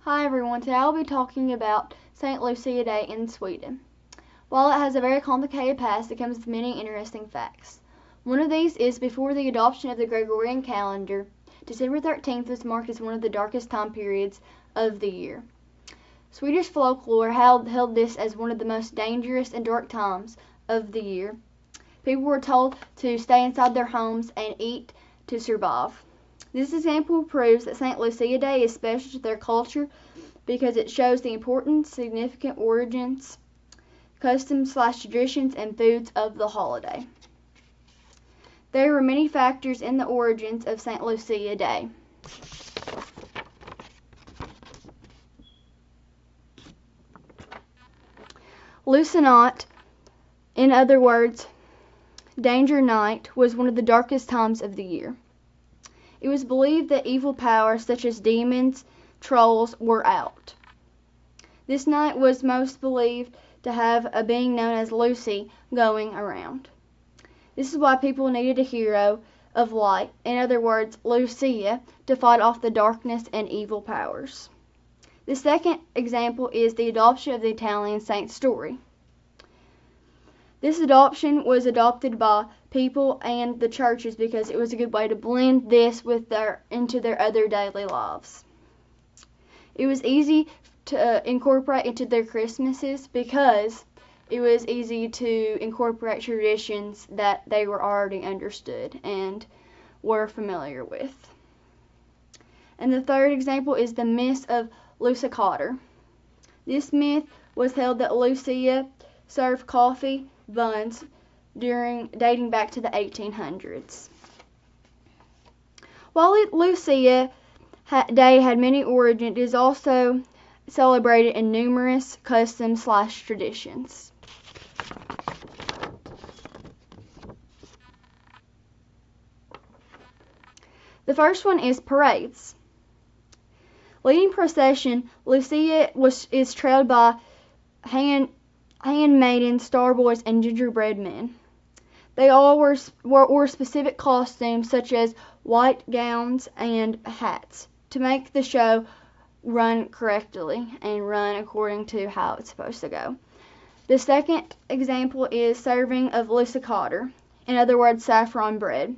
Hi everyone, today I'll be talking about St. Lucia Day in Sweden. While it has a very complicated past, it comes with many interesting facts. One of these is before the adoption of the Gregorian calendar, December 13th was marked as one of the darkest time periods of the year. Swedish folklore held this as one of the most dangerous and dark times of the year. People were told to stay inside their homes and eat to survive. This example proves that St. Lucia Day is special to their culture because it shows the important, significant origins, customs/traditions, and foods of the holiday. There were many factors in the origins of St. Lucia Day. Lucenat, in other words, Danger Night, was one of the darkest times of the year. It was believed that evil powers such as demons, trolls, were out. This night was most believed to have a being known as Lucy going around. This is why people needed a hero of light, in other words, Lucia, to fight off the darkness and evil powers. The second example is the adoption of the Italian saint story. This adoption was adopted by people and the churches because it was a good way to blend this with into their other daily lives. It was easy to incorporate into their Christmases because it was easy to incorporate traditions that they were already understood and were familiar with. And the third example is the myth of Lucicader. This myth was held that Lucia served coffee buns dating back to the 1800s. While Lucia Day had many origins, it is also celebrated in numerous customs/traditions. The first one is parades. Leading procession, Lucia is trailed by handmaidens, star boys, and gingerbread men. They all wore specific costumes such as white gowns and hats to make the show run correctly and run according to how it's supposed to go. The second example is serving of Lucicader, in other words, saffron bread.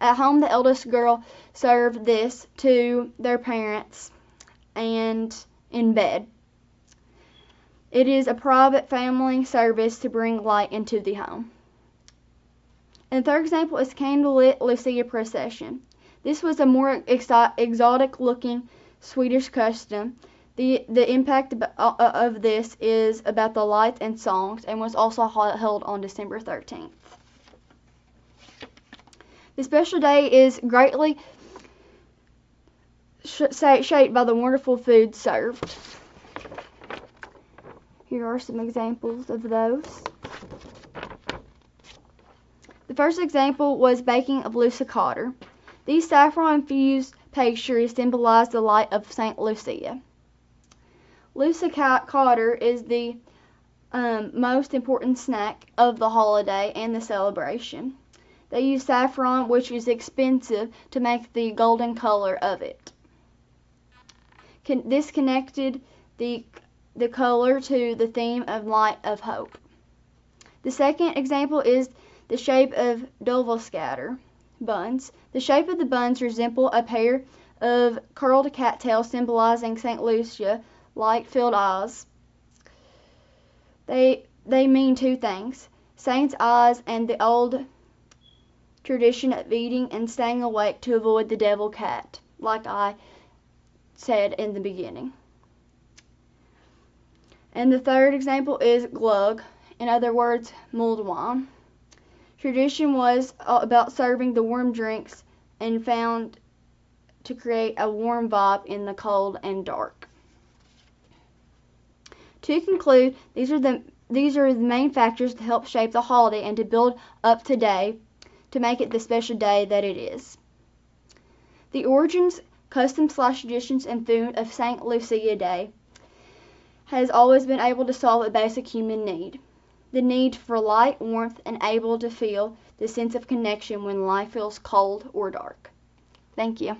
At home, the eldest girl served this to their parents and in bed. It is a private family service to bring light into the home. And the third example is candlelit Lucia procession. This was a more exotic looking Swedish custom. The impact of this is about the lights and songs and was also held on December 13th. The special day is greatly shaped by the wonderful food served. Here are some examples of those. The first example was baking of Lucicader. These saffron-infused pastries symbolize the light of St. Lucia. Lucicader is the most important snack of the holiday and the celebration. They use saffron, which is expensive, to make the golden color of it. This connected the color to the theme of light of hope. The second example is the shape of Duvelscatter buns. The shape of the buns resemble a pair of curled cattails symbolizing St. Lucia, light-filled eyes. They mean two things: saint's eyes and the old tradition of eating and staying awake to avoid the devil cat, like I said in the beginning. And the third example is glögg, in other words, mulled wine. Tradition was about serving the warm drinks and found to create a warm vibe in the cold and dark. To conclude, these are the main factors to help shape the holiday and to build up today to make it the special day that it is. The origins, customs/traditions, and food of St. Lucia Day has always been able to solve a basic human need: the need for light, warmth, and able to feel the sense of connection when life feels cold or dark. Thank you.